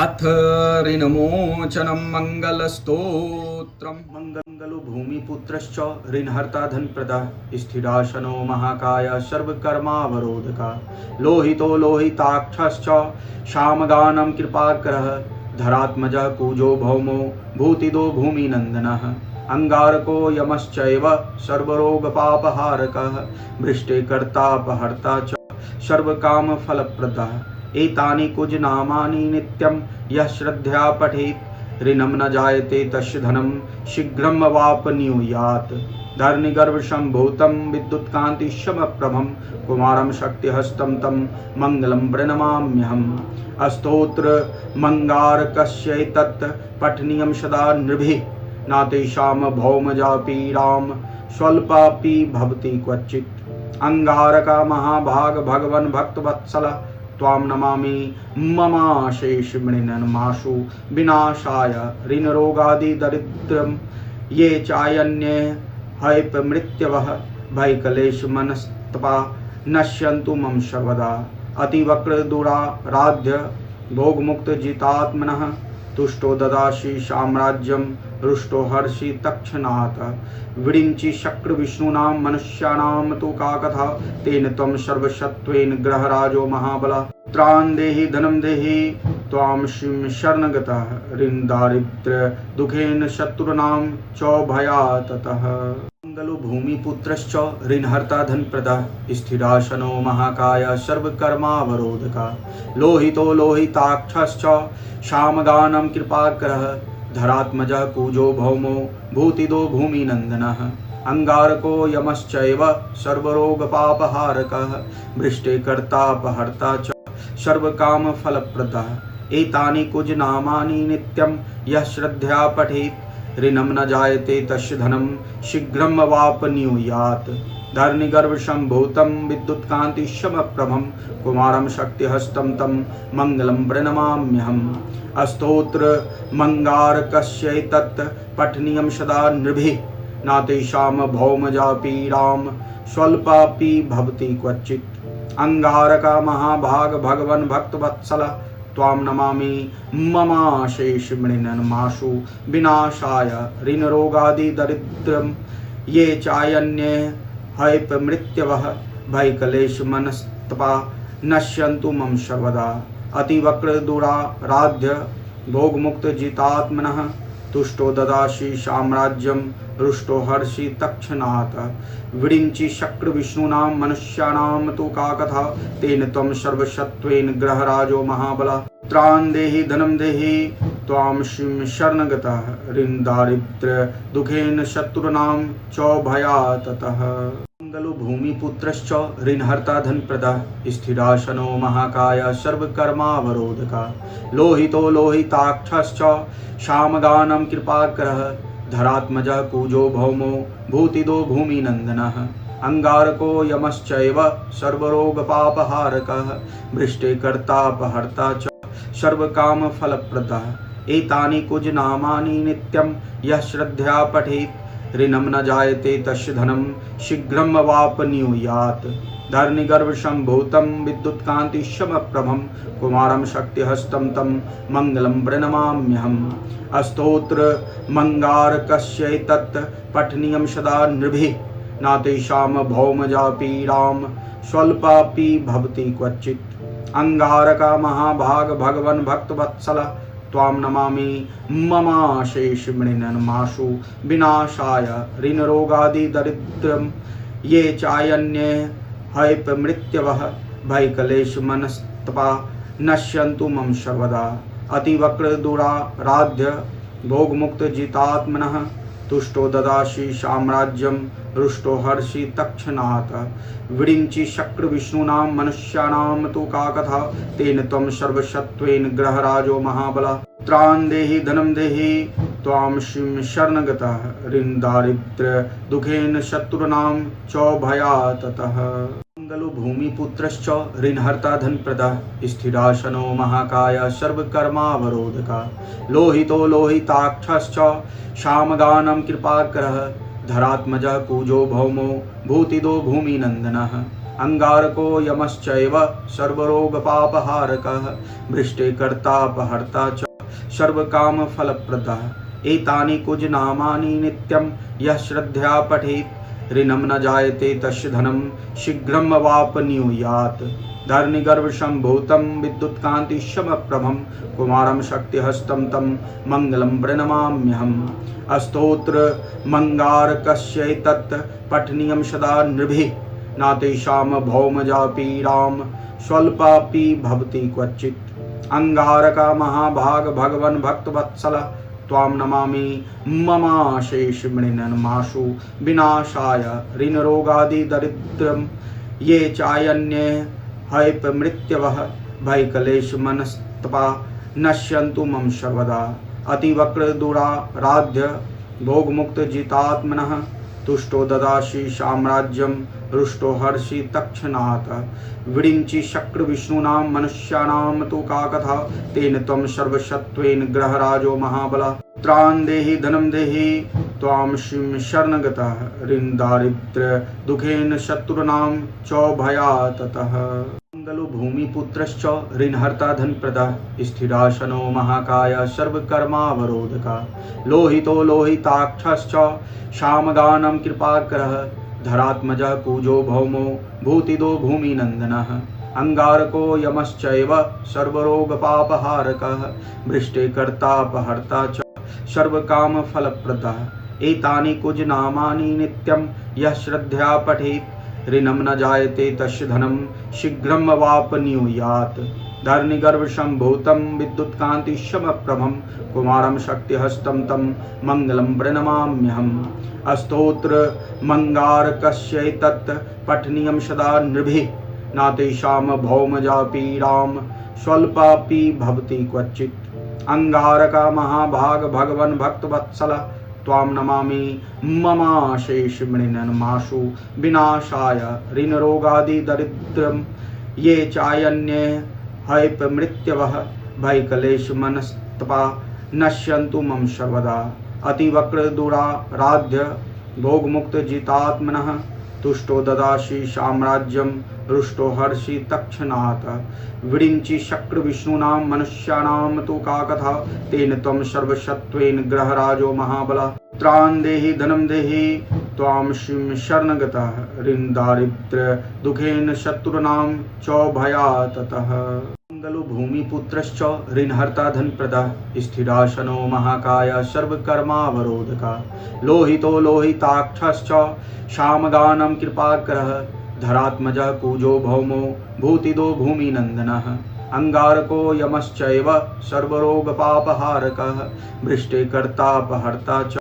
अथ ऋणमोचनं मङ्गलस्तोत्रम्। मंगलो भूमिपुत्रश्च ऋणहर्ता धनप्रदा स्थिरासनो महाकाय सर्वकर्मावरोधका लोहितो लोहिताक्षश्च श्यामगानं कृपाकरः धरात्मजः कुजो भौमो भूतिदो भूमिनन्दनः अंगारको यमश्चैव सर्वरोगपापहारकः वृष्टिकर्तापहर्ता च सर्वकामफलप्रदः एतानि कुजनामानि नित्यं यः श्रद्धया पठेत् ऋणं न जायते तस्य धनं शीघ्रं वापनुयात् धरणिगर्भसम्भूतं विद्युत्कान्तिशमप्रभं कुमारं शक्तिहस्तं तं मङ्गलं प्रणमाम्यहम् अस्तोत्रमङ्गारकस्यैतत् पठनीयं सदा नृभिः न तेषां भौमजा पीडां स्वल्पापि भवति क्वचित् अंगारका महाभाग भगवन् भक्तवत्सल त्वां नमामि ममाशेषमृणन्माशु विनाशाय ऋणरोगादिदरिद्रं ये चायन्ये हैपमृत्यवः भयक्लेशमनस्तपा नश्यन्तु मम सर्वदा अतिवक्रदुराराध्य भोगमुक्तजितात्मनः तुष्टो ददासि साम्राज्यं रुष्टो हर्षि तत्क्षणात् विरिञ्चि शक्रविष्णूनां मनुष्याणां तु का कथा तेन त्वं सर्वशत्वेन ग्रहराजो महाबला त्राण देहि धनं देहि त्वां श्रीं शरणगतः ऋणदारिद्र्य दुःखेन शत्रूणां चौभयाततः मंगलो भूमिपुत्रश्च ऋणहर्ता धनप्रदा स्थिरासनो महाकाय सर्वकर्मावरोधका लोहितो लोहिताक्षश्च श्यामगानं कृपाकरः धरात्मजः कुजो भौमो भूतिदो भूमिनन्दनः अंगारको यमश्चैव सर्वरोगपापहारकः वृष्टिकर्तापहर्ता च सर्वकामफलप्रदः एतानि कुजनामानि नित्यं यः श्रद्धया पठेत् ऋणं न जायते तस्य धनं शीघ्रं वापनुयात् धरणिगर्भसम्भूतं विद्युत्कान्तिशमप्रभं कुमारं शक्तिहस्तं तं मङ्गलं प्रणमाम्यहम् अस्तोत्रमङ्गारकस्यैतत् पठनीयं सदा नृभिः न तेषां भौमजा पीडां स्वल्पापि भवति क्वचित् अंगारका महाभाग भगवन् भक्तवत्सल त्वां नमामि ममाशेषमृणन्माशु विनाशाय ऋणरोगादिदरिद्रं ये चायन्ये हैपमृत्यवः भयक्लेशमनस्तपा नश्यन्तु मम सर्वदा अतिवक्रदुराराध्य भोगमुक्तजितात्मनः तुष्टो ददासि साम्राज्यं रुष्टो हर्षि तत्क्षणात् विरिञ्चि शक्रविष्णूनां मनुष्याणां तु का कथा तेन त्वं सर्वशत्वेन ग्रहराजो महाबला त्राण देहि धनं देहि त्वां श्रीं शरणगतः ऋणदारिद्र्य दुःखेन शत्रूणां चौभयाततः मंगलो भूमिपुत्रश्च ऋणहर्ता धनप्रदा स्थिरासनो महाकाय सर्वकर्मावरोधका लोहितो लोहिताक्षश्च श्यामगानं कृपाकरः धरात्मजः कुजो भौमो भूतिदो भूमिनन्दनः अंगारको यमश्चैव सर्वरोगपापहारकः वृष्टिकर्तापहर्ता च सर्वकामफलप्रदः एतानि कुजनामानि नित्यं यः श्रद्धया पठेत् ऋणं न जायते तस्य धनं शीघ्रं वापनुयात् धरणिगर्भसम्भूतं विद्युत्कान्तिशमप्रभं कुमारं शक्तिहस्तं तं मङ्गलं प्रणमाम्यहम् अस्तोत्रमङ्गारकस्यैतत् पठनीयं सदा नृभिः न तेषां भौमजा पीडां स्वल्पापि भवति क्वचित् अंगारका महाभाग भगवन् भक्तवत्सल त्वां नमामि ममाशेषमृणन्माशु विनाशाय ऋणरोगादिदरिद्रं ये चायन्ये हैपमृत्यवः भयक्लेशमनस्तपा नश्यन्तु मम सर्वदा अतिवक्रदुराराध्य भोगमुक्तजितात्मनः तुष्टो ददासि साम्राज्यं रुष्टो हर्षि तत्क्षणात् विरिञ्चि शक्रविष्णूनां मनुष्याणां तु का कथा तेन त्वं सर्वशत्वेन ग्रहराजो महाबला त्राण देहि धनं देहि त्वां श्रीं शरणगतः ऋणदारिद्र्य दुःखेन शत्रूणां चौभयाततः मंगलो भूमिपुत्रश्च ऋणहर्ता धनप्रदा स्थिरासनो महाकाय सर्वकर्मावरोधका लोहितो लोहिताक्षश्च श्यामगानं कृपाकरः धरात्मजः कुजो भौमो भूतिदो भूमिनन्दनः अंगारको यमश्चैव सर्वरोगपापहारकः वृष्टे कर्तापहर्ता च सर्वकामफलप्रदः एतानि कुजनामानि नित्यं यः श्रद्धया पठेत् ऋणं न जायते तस्य धनं शीघ्रं वापनुयात् धरणिगर्भसम्भूतं विद्युत्कान्तिशमप्रभं कुमारं शक्तिहस्तं तं मङ्गलं प्रणमाम्यहम् अस्तोत्रमङ्गारकस्यैतत् पठनीयं सदा नृभिः न तेषां भौमजा पीडां स्वल्पापि भवति क्वचित् अंगारका महाभाग भगवन् भक्तवत्सल त्वां नमामि ममाशेषमृणन्माशु विनाशाय ऋणरोगादि दरिद्रं ये चायन्ये हैपमृत्यवः भयक्लेशमनस्तपा नश्यन्तु मम सर्वदा अतिवक्रदुराराध्य भोगमुक्तजितात्मनः तुष्टो ददासि साम्राज्यं रुष्टो हर्षि तत्क्षणात् विरिञ्चि शक्रविष्णूनां मनुष्याणां तु का कथा तेन त्वं सर्वशत्वेन ग्रहराजो महाबला त्राण देहि धनं देहि त्वां श्रीं शरणगतः ऋण दारिद्र्य दुखेन शत्रूणां चौभयाततः मंगलो भूमिपुत्रश्च ऋणहर्ता धनप्रदः स्थिरासनो महाकाय सर्वकर्मावरोधका लोहितो लोहिताक्षश्च श्यामगानं कृपाकरः धरात्मजः कुजो भौमो भूतिदो भूमिनन्दनः अंगारको यमश्चैव सर्वरोगपापहारकः वृष्टे कर्तापहर्ता च सर्वकामफलप्रदः एतानि कुजनामानि नित्यं यः श्रद्धया पठेत् ऋणं न जायते तस्य धनं शीघ्रं वापनुयात् धरणिगर्भसम्भूतं विद्युत्कान्तिशमप्रभं कुमारं शक्तिहस्तं तं मङ्गलं प्रणमाम्यहम् अस्तोत्रमङ्गारकस्यैतत् पठनीयं सदा नृभिः न तेषां भौमजा पीडां स्वल्पापि भवति क्वचित् अंगारका महाभाग भगवन् भक्तवत्सल त्वां नमामि ममाशेषमृणन्माशु विनाशाय ऋणरोगादि दरिद्रं ये चायन्ये हैपमृत्यवः भयक्लेशमनस्तपा नश्यन्तु मम सर्वदा अतिवक्रदुराराध्य भोगमुक्तजितात्मनः तुष्टो ददासि साम्राज्यं रुष्टो हर्षि तत्क्षणात् विरिञ्चि शक्रविष्णूनां मनुष्याणां तु का कथा तेन त्वं सर्वशत्वेन ग्रहराजो महाबला त्राण देहि धनं देहि त्वां श्रीं शरणगतः ऋण दारिद्र्य दुखेन शत्रूणां चौभयाततः मंगलो भूमिपुत्रश्च ऋणहर्ता धनप्रदः स्थिरासनो महाकाय सर्वकर्मावरोधका लोहितो लोहिताक्षश्च श्यामगानं कृपाकरः धरात्मजः कुजो भौमो भूतिदो भूमिनन्दनः अंगारको यमश्चैव सर्वरोगपापहारकः वृष्टे कर्तापहर्ता च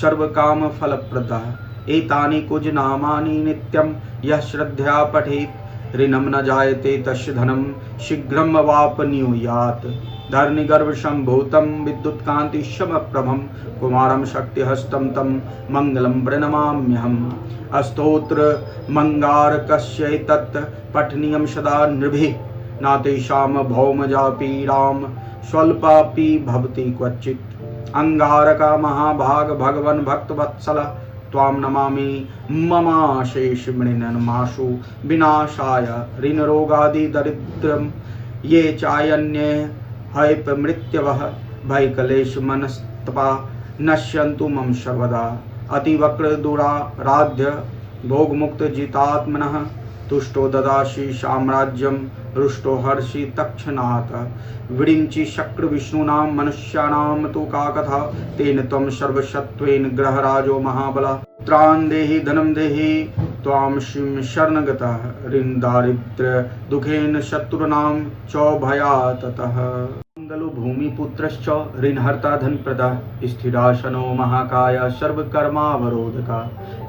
सर्वकामफलप्रदः एतानि कुजनामानि नित्यं यः श्रद्धया पठेत् ऋणं न जायते तस्य धनं शीघ्रं वापनुयात् धरणिगर्भसम्भूतं विद्युत्कान्तिशमप्रभं कुमारं शक्तिहस्तं तं मङ्गलं प्रणमाम्यहम् अस्तोत्रमङ्गारकस्यैतत् पठनीयं सदा नृभिः न तेषां भौमजा पीडां स्वल्पापि भवति क्वचित् अंगारका महाभाग भगवन् भक्तवत्सल त्वां नमामि ममाशेषमृणन्माशु विनाशाय ऋणरोगादि दरिद्रं ये चायन्ये हैपमृत्यवः भयक्लेशमनस्तपा नश्यन्तु मम सर्वदा अतिवक्रदुराराध्य भोगमुक्तजितात्मनः तुष्टो ददासि साम्राज्यं रुष्टो हर्षि तत्क्षणात् विरिञ्चि शक्रविष्णूनां मनुष्याणां तु का कथा तेन त्वं सर्वशत्वेन ग्रहराजो महाबला त्राण देहि धनं देहि त्वां श्रीं शरणगतः ऋण दारिद्र्य दुखेन शत्रूणां चौभयाततः मंगलो भूमिपुत्रश्च ऋणहर्ता धनप्रदः स्थिरासनो महाकाय सर्वकर्मावरोधका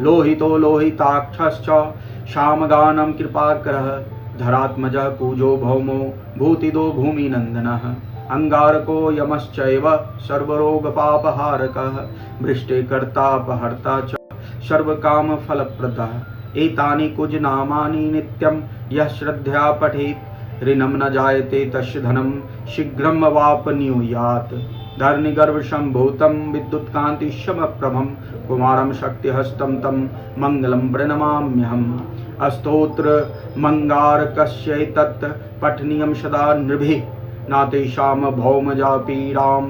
लोहितो लोहिताक्षश्च श्यामगानं कृपाकरः धरात्मजः कुजो भौमो भूतिदो भूमिनन्दनः अंगारको यमश्चैव सर्वरोगपापहारकः वृष्टे कर्तापहर्ता च सर्वकामफलप्रदः एतानि कुजनामानि नित्यं यः श्रद्धया पठेत् ऋणं न जायते तस्य धनं शीघ्रं वापनुयात् धरणिगर्भसम्भूतं विद्युत्कान्तिशमप्रभं कुमारं शक्तिहस्तं तं मङ्गलं प्रणमाम्यहम् अस्तोत्र मंगारकस्यैतत् पठनीयं सदा नृभिः नातेषां भौमजापीडां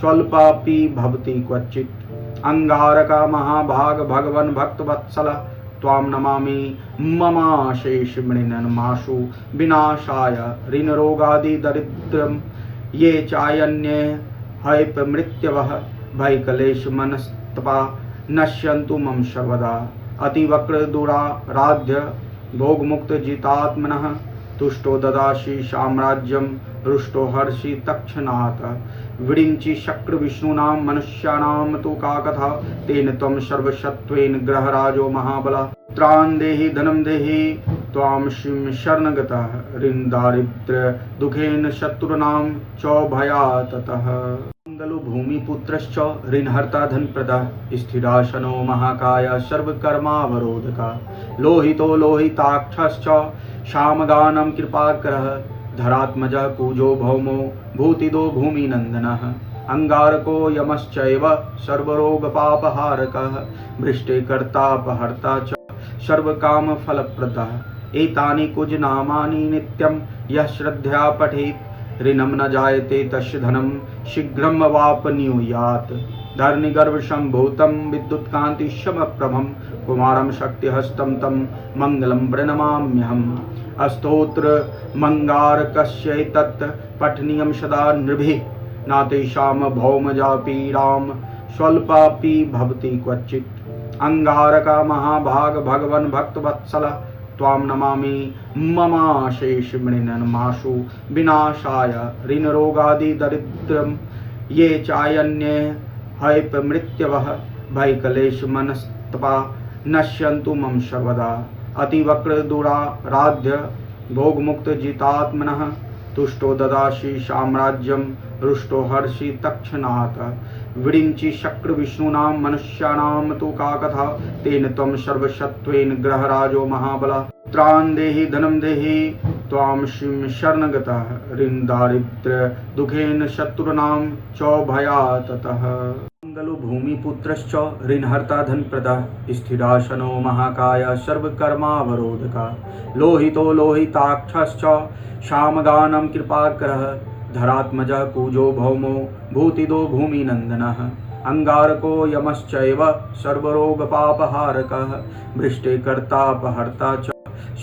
स्वल्पापि भवति क्वचित् अंगारका महाभाग भगवन् भक्तवत्सल त्वां नमामि ममाशेषमृणन्माशु विनाशाय ऋणरोगादि दरिद्रं ये चायन्ये हैपमृत्यवः भयक्लेशमनस्तपा नश्यन्तु मम सर्वदा अतिवक्रदुराराध्य भोगमुक्तजितात्मनः तुष्टो ददासि साम्राज्यं रुष्टो हर्षि तत्क्षणात् विरिञ्चि शक्रविष्णूनां मनुष्याणां तु का कथा तेन त्वं सर्वशत्वेन ग्रहराजो महाबला त्राण देहि धनं देहि त्वां श्रीं शरणगतः ऋण दारिद्र्य दुखेन शत्रूणां च भयात् ततः मंगलो भूमिपुत्रश्च ऋणहर्ता धनप्रदा स्थिरासनो महाकाय सर्वकर्मावरोधका लोहितो लोहिताक्षश्च शामगानं कृपाकरः धरात्मजः कुजो भौमो भूतिदो भूमिनन्दनः अंगारको यमश्चैव सर्वरोगपापहारकः वृष्टे कर्तापहर्ता च सर्वकामफलप्रदः एतानि कुजनामानि नित्यं यः श्रद्धया पठेत् ऋणं न जायते तस्य धनं शीघ्रं वापनुयात् धरणिगर्भसम्भूतं विद्युत्कान्तिशमप्रभं कुमारं शक्तिहस्तं तं मङ्गलं प्रणमाम्यहम् अस्तोत्र मंगारकस्यैतत् पठनीयं सदा नृभिः नातेषां भौमजापीडां स्वल्पापि भवति क्वचित् अंगारका महाभाग भगवन् भक्तवत्सल त्वां नमामि ममाशेषमृणन्माशु विनाशाय ऋणरोगादि दरिद्रं ये चायन्ये हैपमृत्यवः भयक्लेशमनस्तपा नश्यन्तु मम सर्वदा अतिवक्रदुराराध्य भोगमुक्तजितात्मनः तुष्टो ददासि साम्राज्यं रुष्टो हर्षि तत्क्षणात् विरिञ्चि शक्रविष्णूनां मनुष्याणां तु का कथा तेन त्वं सर्वशत्वेन ग्रहराजो महाबला त्राण देहि धनं देहि त्वां श्रीं शरणगतः ऋण दारिद्र्य दुखेन शत्रूणां च भयात् ततः मंगलो भूमिपुत्रश्च ऋणहर्ता धनप्रदा स्थिरासनो महाकाय सर्वकर्मावरोधका लोहितो लोहिताक्षश्च शामगानं कृपाकरः धरात्मजः कुजो भौमो भूतिदो भूमिनन्दनः अंगारको यमश्चैव सर्वरोगपापहारकः वृष्टे कर्तापहर्ता च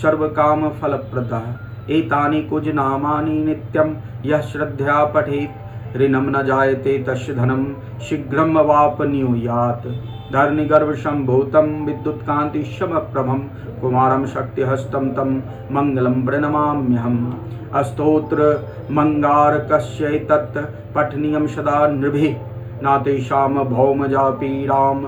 सर्वकामफलप्रदः एतानि कुजनामानि नित्यं यः श्रद्धया पठेत् ऋणं न जायते तस्य धनं शीघ्रं वापनुयात् धरणिगर्भसम्भूतं विद्युत्कान्तिशमप्रभं कुमारं शक्तिहस्तं तं मङ्गलं प्रणमाम्यहम् अस्तोत्र मंगारकस्यैतत् पठनीयं सदा नृभिः नातेषां भौमजापीडां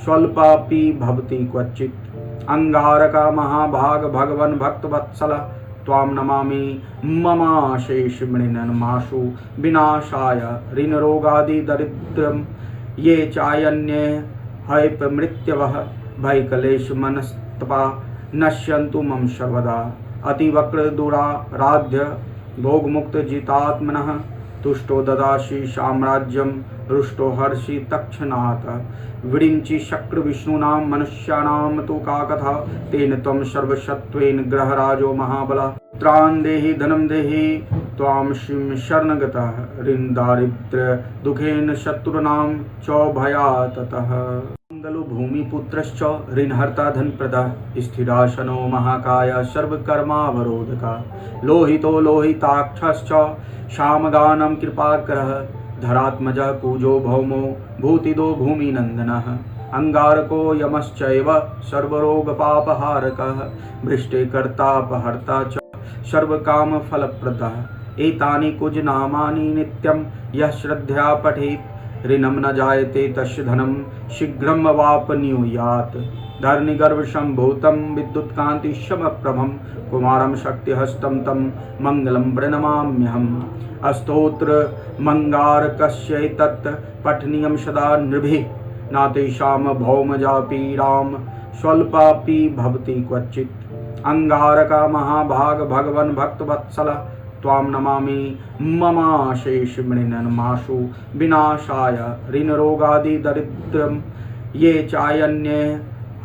स्वल्पापि भवति क्वचित् अंगारका महाभाग भगवन् भक्तवत्सल त्वां नमामि ममाशेषमृणन्माशु विनाशाय ऋणरोगादि दरिद्रं ये चायन्ये हैपमृत्यवः भयक्लेशमनस्तपा नश्यन्तु मम सर्वदा अतिवक्रदुराराध्य भोगमुक्तजितात्मनः तुष्टो ददासि साम्राज्यं रुष्टो हर्षि तत्क्षणात् विरिञ्चि शक्रविष्णूनां मनुष्याणां तु का कथा तेन त्वं सर्वशत्वेन ग्रहराजो महाबला त्राण देहि धनं देहि त्वां श्रीं शरणगतः ऋण दारिद्र्य दुखेन शत्रूणां च भयात् ततः मंगलो भूमिपुत्रश्च ऋणहर्ता धनप्रदा स्थिरासनो महाकाय सर्वकर्मावरोधका लोहितो लोहिताक्षश्च शामगानं कृपाकरः धरात्मजः कुजो भौमो भूतिदो भूमिनन्दनः अंगारको यमश्चैव सर्वरोगपापहारकः वृष्टे कर्तापहर्ता च सर्वकामफलप्रदः एतानि कुजनामानि नित्यं यः श्रद्धया पठेत् ऋणं न जायते तस्य धनं शीघ्रं वापनुयात् धरणिगर्भसम्भूतं विद्युत्कान्तिशमप्रभं कुमारं शक्तिहस्तं तं मङ्गलं प्रणमाम्यहम् अस्तोत्र मंगारकस्यैतत् पठनीयं सदा नृभिः नातेषां भौमजापीडां स्वल्पापि भवति क्वचित् अंगारका महाभाग भगवन् भक्तवत्सल त्वां नमामि ममाशेषमृणन्माशु विनाशाय ऋणरोगादि दरिद्रं ये चायन्ये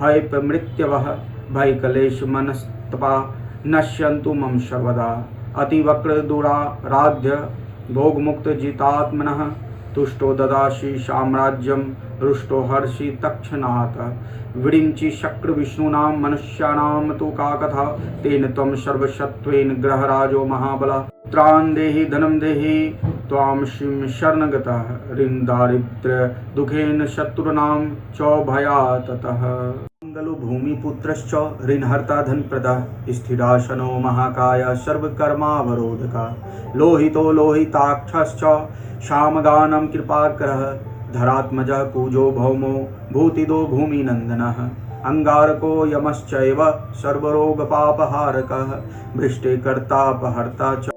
हैपमृत्यवः भय कलेश मनस्तपा नश्यन्तु मम सर्वदा अतिवक्र दुराराध्य भोगमुक्त जितात्मनः तुष्टो ददासि साम्राज्यं रुष्टो हर्षि तत्क्षणात् विरिञ्चि शक्र विष्णूनां मनुष्याणां तु का कथा तेन त्वं सर्वशत्वेन ग्रहराजो महाबला त्राण देहि धनं देहि त्वां श्रीं शरणगतः ऋण दारिद्र्य दुखेन शत्रूणां च भयात् ततः मंगलो भूमिपुत्रश्च ऋणहर्ता धनप्रदः स्थिरासनो महाकाय सर्वकर्मावरोधका लोहितो लोहिताक्षश्च श्यामगानं कृपाकरः धरात्मजः कुजो भौमो भूतिदो भूमिनन्दनः अंगारको यमश्चैव सर्वरोगपापहारकः वृष्टे कर्तापहर्ता च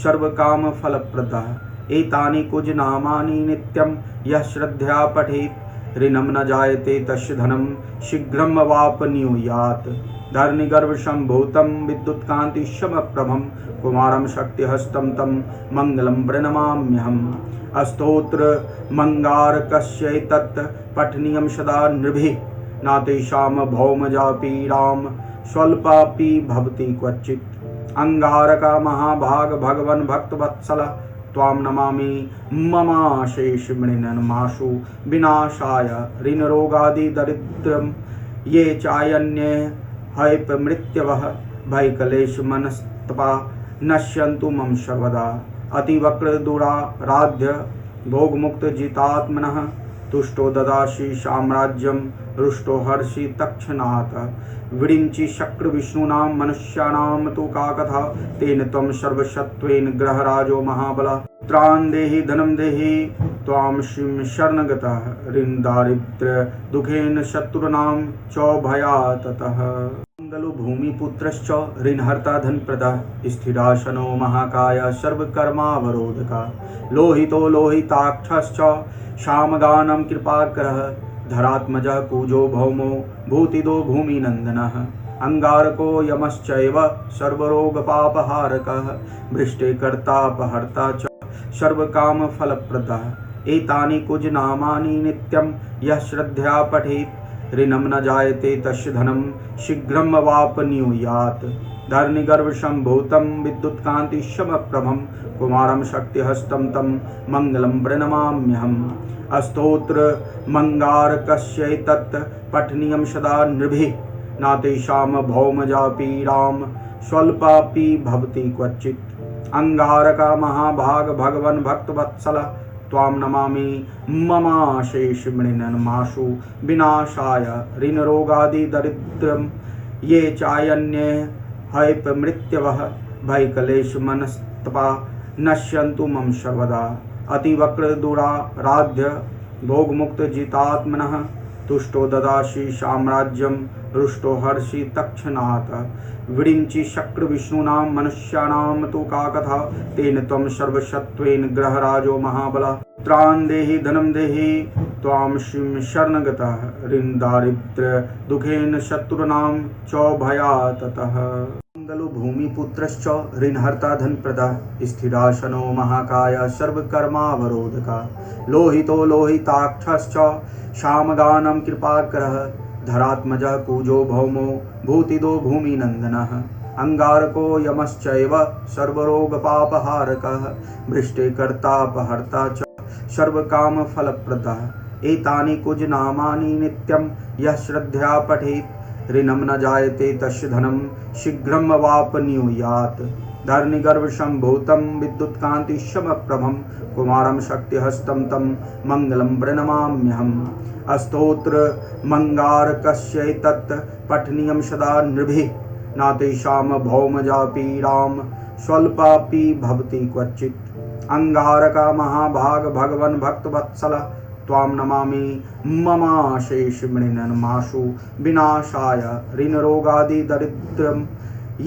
सर्वकामफलप्रदः एतानि कुजनामानि नित्यं यः श्रद्धया पठेत् ऋणं न जायते तस्य धनं शीघ्रं वापनुयात् धरणिगर्भसम्भूतं विद्युत्कान्तिशमप्रभं कुमारं शक्तिहस्तं तं मङ्गलं प्रणमाम्यहम् अस्तोत्रमङ्गारकस्यैतत् पठनीयं सदा नृभिः न तेषां भौमजापीडां स्वल्पापि भवति क्वचित् अंगारका महाभाग भगवन् भक्तवत्सल त्वां नमामि ममाशेषमृणन्माशु विनाशाय ऋणरोगादिदरिद्रं ये चायन्ये हैपमृत्यवः भयक्लेशमनस्तपा नश्यन्तु मम सर्वदा अतिवक्र दुराराध्य भोगमुक्त जितात्मनः तुष्टो ददासि साम्राज्यं रुष्टो हर्षि तत्क्षणात् विरिञ्चि शक्र विष्णूनां मनुष्याणां तु का कथा तेन त्वं सर्वशत्वेन ग्रहराजो महाबला त्राण देहि धनं देहि त्वां श्रीं शरणगतः ऋण दारिद्र्य दुखेन शत्रूणां च भयात् ततः मंगलो भूमिपुत्रश्च ऋणहर्ता धनप्रदः स्थिरासनो महाकाय सर्वकर्मावरोधका लोहितो लोहिताक्षश्च श्यामगानं कृपाकरः धरात्मजः कुजो भौमो भूतिदो भूमिनन्दनः अंगारको यमश्चैव सर्वरोगपापहारकः वृष्टे कर्तापहर्ता च सर्वकामफलप्रदः एतानि कुजनामानि नित्यं यः श्रद्धया पठेत् ऋणं न जायते तस्य धनं शीघ्रं वापनुयात् धरणिगर्भसम्भूतं विद्युत्कान्तिशमप्रभं कुमारं शक्तिहस्तं तं मङ्गलं प्रणमाम्यहम् अस्तोत्रमङ्गारकस्यैतत् पठनीयं सदा नृभिः न तेषां भौमजापीडां स्वल्पापि भवति क्वचित् अंगारका महाभाग भगवन् भक्तवत्सल त्वां नमामि ममाशेषमृणन्माशु विनाशाय ऋणरोगादिदरिद्रं ये चायन्ये हैपमृत्यवः भयक्लेशमनस्तपा नश्यन्तु मम सर्वदा अतिवक्र दुराराध्य भोगमुक्त जितात्मनः तुष्टो ददासि साम्राज्यं रुष्टो हर्षि तत्क्षणात् विरिञ्चि शक्र विष्णूनां मनुष्याणां तु का कथा तेन त्वं सर्वशत्वेन ग्रहराजो महाबला त्राण देहि धनं देहि त्वां श्रीं शरणगतः ऋण दारिद्र्य दुखेन शत्रूणां च भयात् ततः मंगलो भूमिपुत्रश्च ऋणहर्ता धनप्रदः स्थिरासनो महाकाय सर्वकर्मावरोधका लोहितो लोहिताक्षश्च श्यामगानं कृपाकरः धरात्मजः कुजो भौमो भूतिदो भूमिनन्दनः अंगारको यमश्चैव सर्वरोगपापहारकः वृष्टे कर्तापहर्ता च सर्वकामफलप्रदः एतानि कुजनामानि नित्यं यः श्रद्धया पठेत् ऋणं न जायते तस्य धनं शीघ्रं वापनुयात् धरणिगर्भसम्भूतं विद्युत्कान्तिशमप्रभं कुमारं शक्तिहस्तं तं मङ्गलं प्रणमाम्यहम् अस्तोत्रमङ्गारकस्यैतत् पठनीयं सदा नृभिः न तेषां भौमजापीडां स्वल्पापि भवति क्वचित् अंगारका महाभाग भगवन् भक्तवत्सल त्वां नमामि ममाशेषमृणन्माशु विनाशाय ऋणरोगादिदरिद्रं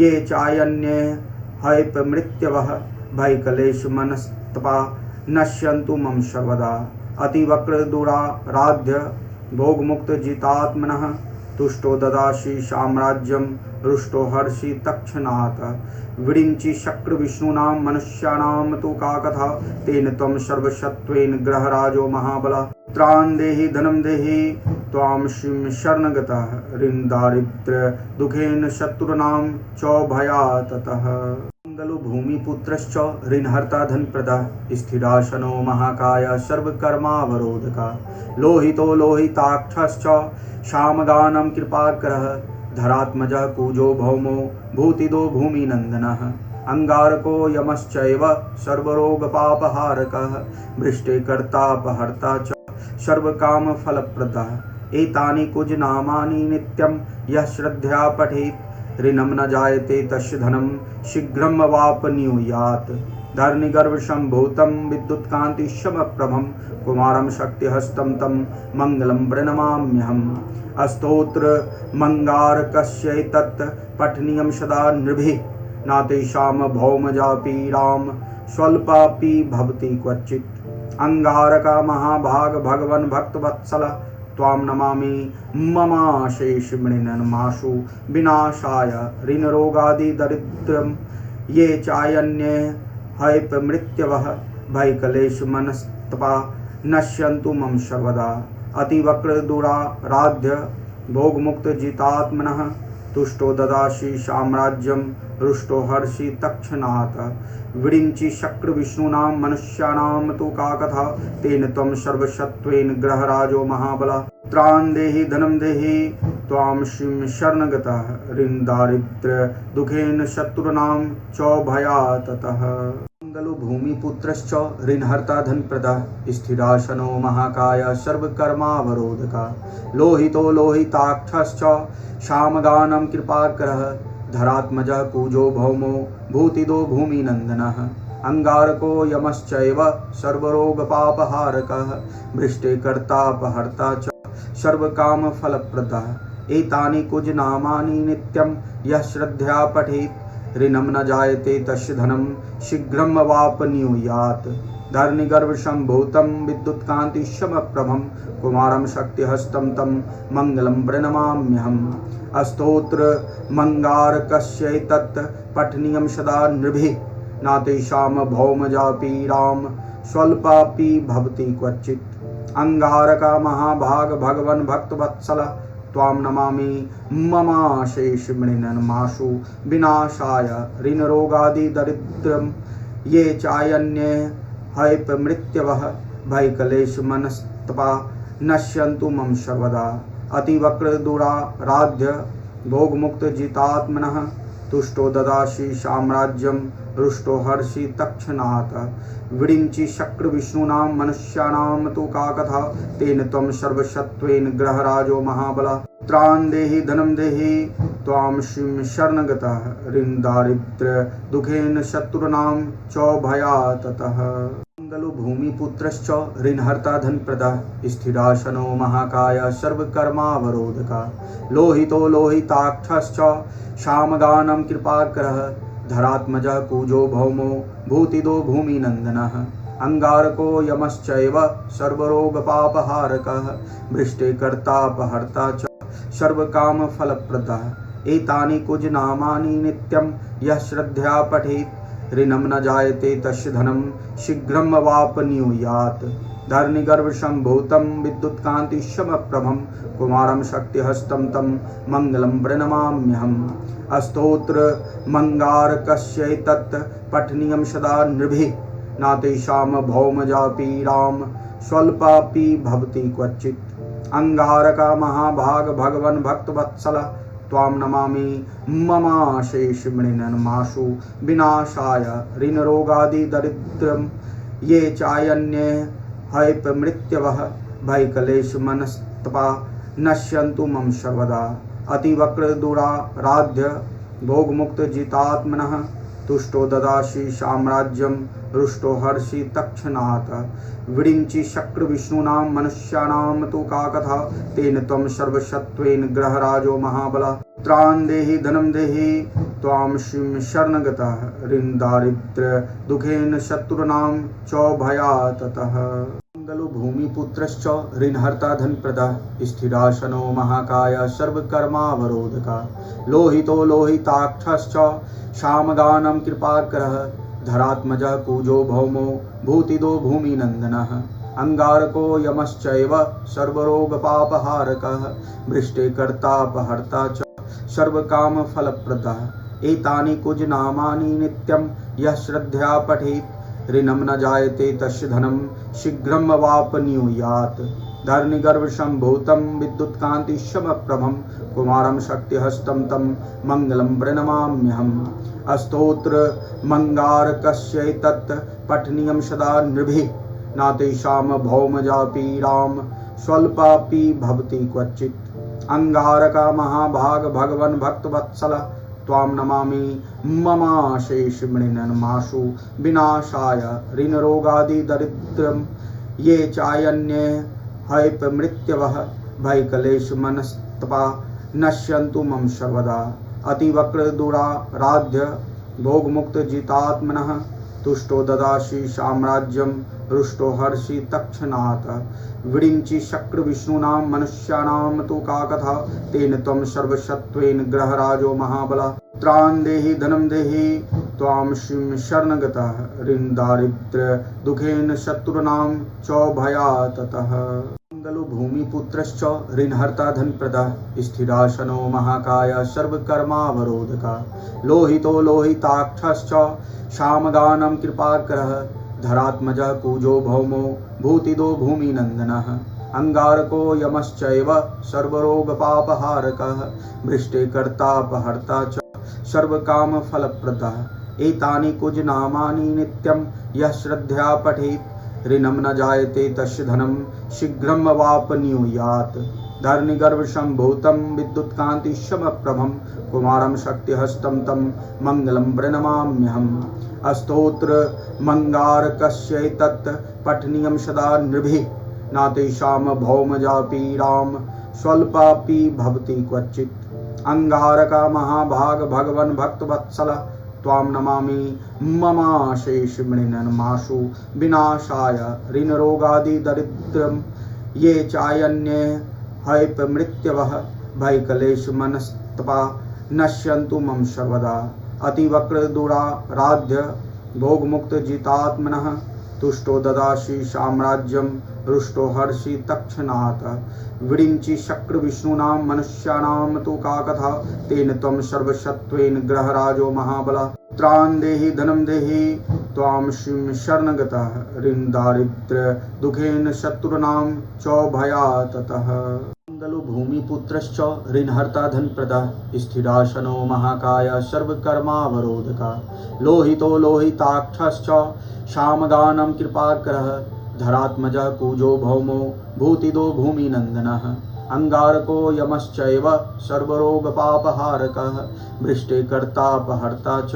ये चायन्ये हैपमृत्यवः भयक्लेशमनस्तपा नश्यन्तु मम सर्वदा अतिवक्र दुराराध्य भोगमुक्त जितात्मनः तुष्टो ददासि साम्राज्यं रुष्टो हर्षि तत्क्षणात् विरिञ्चि शक्र विष्णूनां मनुष्याणां तु का कथा तेन त्वं सर्वशत्वेन ग्रहराजो महाबला त्राण देहि धनं देहि त्वां श्रीं शरणगतः ऋन्दारिद्र्य दुःखेन शत्रूणां चौभयाततः मंगलो भूमिपुत्रश्च ऋणहर्ता धनप्रदः स्थिरासनो महाकाय सर्वकर्मावरोधका लोहितो लोहिताक्षश्च श्यामगानं कृपाकरः धरात्मजः कुजो भौमो भूतिदो भूमिनन्दनः अंगारको यमश्चैव सर्वरोगपापहारकः वृष्टिकर्तापहर्ता च सर्वकामफलप्रदः एतानि कुजनामानि नित्यं यः श्रद्धया पठेत् ऋणं न जायते तस्य धनं शीघ्रं वापनुयात् धरणिगर्भसम्भूतं विद्युत्कान्तिशमप्रभं कुमारं शक्तिहस्तं तं मङ्गलं प्रणमाम्यहम् अस्तोत्रमङ्गारकस्यैतत् पठनीयं सदा नृभिः न तेषां भौमजापीडां स्वल्पापि भवति क्वचित् अंगारका महाभाग भगवन् भक्तवत्सल त्वां नमामि ममाशेषमृणन्माशु विनाशाय ऋणरोगादि दरिद्रं ये चायन्ये हैपमृत्यवः भयक्लेशमनस्तपा नश्यन्तु मम सर्वदा अतिवक्रदुराराध्य भोगमुक्तजितात्मनः तुष्टो ददासि साम्राज्यं रुष्टो हर्षि तत्क्षणात् विरिञ्चि शक्रविष्णूनां मनुष्याणां तु का कथा तेन त्वं सर्वशत्वेन ग्रहराजो महाबलः त्रान् देहि धनं देहि त्वां श्रीं शरणगतः ऋणदारिद्र्य दुःखेन शत्रूणां चौभयाततः मंगलो भूमिपुत्रश्च ऋणहर्ता धनप्रदः स्थिरासनो महाकाय सर्वकर्मावरोधका लोहितो लोहिताक्षश्च श्यामगानं कृपाकरः धरात्मजः कुजो भौमो भूतिदो भूमिनन्दनः अंगारको यमश्चैव सर्वरोगपापहारकः वृष्टिकर्तापहर्ता च सर्वकामफलप्रदः एतानि कुजनामानि नित्यं यः श्रद्धया पठेत् ऋणं न जायते तस्य धनं शीघ्रं वापनुयात् धरणिगर्भसम्भूतं विद्युत्कान्तिशमप्रभं कुमारं शक्तिहस्तं तं मङ्गलं प्रणमाम्यहम् अस्तोत्रमङ्गारकस्यैतत् पठनीयं सदा नृभिः न तेषां भौमजापीडां स्वल्पापि भवति क्वचित् अंगारका महाभाग भगवन् भक्तवत्सल त्वां नमामि ममाशेषमृणन्माशु विनाशाय ऋणरोगादि दरिद्रं ये चायन्ये हैपमृत्यवः भयक्लेशमनस्तपा नश्यन्तु मम सर्वदा अतिवक्रदुराराध्य भोगमुक्तजितात्मनः तुष्टो ददासि साम्राज्यं रुष्टो हर्षि तत्क्षणात् विरिञ्चि शक्रविष्णूनां मनुष्याणां तु का कथा तेन त्वं सर्वशत्वेन ग्रहराजो महाबलः त्रान् देहि धनं देहि त्वां श्रीं शरणगतः ऋणदारिद्र्य दुःखेन शत्रूणां चौभयाततः मंगलो भूमिपुत्रश्च ऋणहर्ता धनप्रदः स्थिरासनो महाकाय सर्वकर्मावरोधका लोहितो लोहिताक्षश्च श्यामगानं कृपाकरः धरात्मजः कुजो भौमो भूतिदो भूमिनन्दनः अंगारको यमश्चैव सर्वरोगपापहारकः वृष्टिकर्तापहर्ता च सर्वकामफलप्रदः एतानि कुजनामानि नित्यं यः श्रद्धया पठेत् ऋणं न जायते तस्य धनं शीघ्रं वापनुयात् धरणिगर्भसम्भूतं विद्युत्कान्तिशमप्रभं कुमारं शक्तिहस्तं तं मङ्गलं प्रणमाम्यहम् अस्तोत्रमङ्गारकस्यैतत् पठनीयं सदा नृभिः न तेषां भौमजापीडां स्वल्पापि भवति क्वचित् अंगारका महाभाग भगवन् भक्तवत्सल त्वां नमामि ममाशेषमृणन्माशु विनाशाय ऋणरोगादि दरिद्रं ये चायन्ये हैपमृत्यवः भयक्लेशमनस्तपा नश्यन्तु मम सर्वदा अतिवक्रदुराराध्य भोगमुक्तजितात्मनः तुष्टो ददासि साम्राज्यं रुष्टो हर्षि तत्क्षणात् विरिञ्चि शक्रविष्णूनां मनुष्याणां तु का कथा तेन त्वं सर्वशत्वेन ग्रहराजो महाबलः त्रान् देहि धनं देहि त्वां श्रीं शरणगतः ऋणदारिद्र्य दुःखेन शत्रूणां चौभयाततः मंगलो भूमिपुत्रश्च ऋणहर्ता धनप्रदः स्थिरासनो महाकाय सर्वकर्मावरोधका लोहितो लोहिताक्षश्च श्यामगानं कृपाकरः धरात्मजः कुजो भौमो भूतिदो भूमिनन्दनः अंगारको यमश्चैव सर्वरोगपापहारकः वृष्टे कर्तापहर्ता च सर्वकामफलप्रदः एतानि कुजनामानि नित्यं यः श्रद्धया पठेत् ऋणं न जायते तस्य धनं शीघ्रं वापनुयात् धरणिगर्भसम्भूतं विद्युत्कान्तिशमप्रभं कुमारं शक्तिहस्तं तं मङ्गलं प्रणमाम्यहम् अस्तोत्रमङ्गारकस्यैतत् पठनीयं सदा नृभिः न तेषां भौमजा पीडां स्वल्पापि भवति क्वचित् अंगारका महाभाग भगवन् भक्तवत्सल त्वां नमामि ममाशेषमृणन्माशु विनाशाय ऋणरोगादिदरिद्रं ये चायन्ये हैपमृत्यवः भयक्लेशमनस्तपा नश्यन्तु मम सर्वदा अतिवक्रदुराराध्य भोगमुक्तजितात्मनः तुष्टो ददासि साम्राज्यं रुष्टो हर्षि तत्क्षणात् विडिञ्चि शक्रविष्णूनां मनुष्याणां तु का कथा तेन त्वं सर्वशत्वेन ग्रहराजो महाबला त्राण देहि धनं देहि त्वां श्रीं शरणगतः ऋणदारिद्र्य दुःखेन शत्रूणां च भयात् ततः मंगलो भूमिपुत्रश्च ऋणहर्ता धनप्रदः स्थिरासनो महाकाय सर्वकर्मावरोधका लोहितो लोहिताक्षश्च सामगानं कृपाकरः धरात्मजः कुजो भौमो भूतिदो भूमिनन्दनः अंगारको यमश्चैव सर्वरोगपापहारकः वृष्टे कर्तापहर्ता च सर्वकामफलप्रदः एतानि कुजनामानि नित्यं यः श्रद्धया पठेत् ऋणं न जायते तस्य धनं शीघ्रं वापनुयात् धरणिगर्भसम्भूतं विद्युत्कान्तिशमप्रभं कुमारं शक्तिहस्तं तं मङ्गलं प्रणमाम्यहम् अस्तोत्रमङ्गारकस्यैतत् पठनीयं सदा नृभिः न तेषां भौमजा पीडां स्वल्पापि भवति क्वचित् अंगारका महाभाग भगवन् भक्तवत्सल त्वां नमामि ममाशेषमृणन्माशु विनाशाय ऋणरोगादिदरिद्रं ये चायन्ये हैपमृत्यवः भयक्लेशमनस्तपा नश्यन्तु मम सर्वदा अतिवक्रदुराराध्य भोगमुक्तजितात्मनः तुष्टो ददासि साम्राज्यं रुष्टो हर्षि तत्क्षणात् विडिञ्चि शक्रविष्णूनां मनुष्याणां तु का कथा तेन त्वं सर्वशत्वेन ग्रहराजो महाबला त्राण देहि धनं देहि त्वां श्रीं शरणगतः ऋणदारिद्र्य दुःखेन शत्रूणां च भयात् ततः मंगलो भूमिपुत्रश्च ऋणहर्ता धनप्रदः स्थिरासनो महाकाय सर्वकर्मावरोधका लोहितो लोहिताक्षश्च सामगानं कृपाकरः धरात्मजः कुजो भौमो भूतिदो भूमिनन्दनः अंगारको यमश्चैव सर्वरोगपापहारकः वृष्टे कर्तापहर्ता च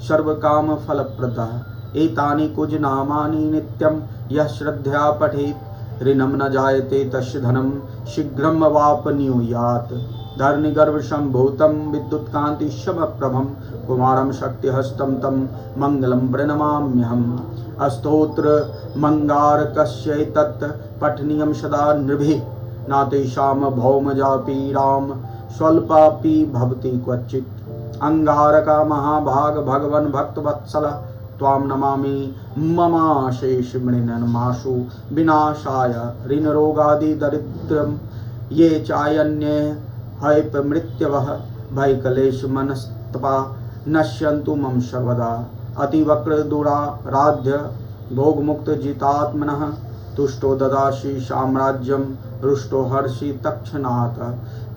सर्वकामफलप्रदः एतानि कुजनामानि नित्यं यः श्रद्धया पठेत् ऋणं न जायते तस्य धनं शीघ्रं वापनुयात् धरणिगर्भसम्भूतं विद्युत्कान्तिशमप्रभं कुमारं शक्तिहस्तं तं मङ्गलं प्रणमाम्यहम् अस्तोत्रमङ्गारकस्यैतत् पठनीयं सदा नृभिः न तेषां भौमजा पीडां स्वल्पापि भवति क्वचित् अंगारका महाभाग भगवन् भक्तवत्सल त्वां नमामि ममाशेषमृणन्माशु विनाशाय ऋणरोगादिदरिद्रं ये चायन्ये हैपमृत्यवः भयक्लेशमनस्तपा नश्यन्तु मम सर्वदा अतिवक्रदुराराध्य भोगमुक्तजितात्मनः तुष्टो ददासि साम्राज्यं रुष्टो हर्षि तत्क्षणात्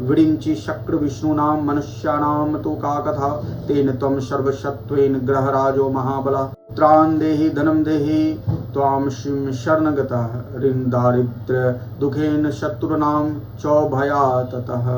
विडिञ्चि शक्रविष्णूनां मनुष्याणां तु का कथा तेन त्वं सर्वशत्वेन ग्रहराजो महाबला त्राण देहि धनं देहि त्वां श्रीं शरणगतः ऋणदारिद्र्य दुःखेन शत्रूणां च भयात् ततः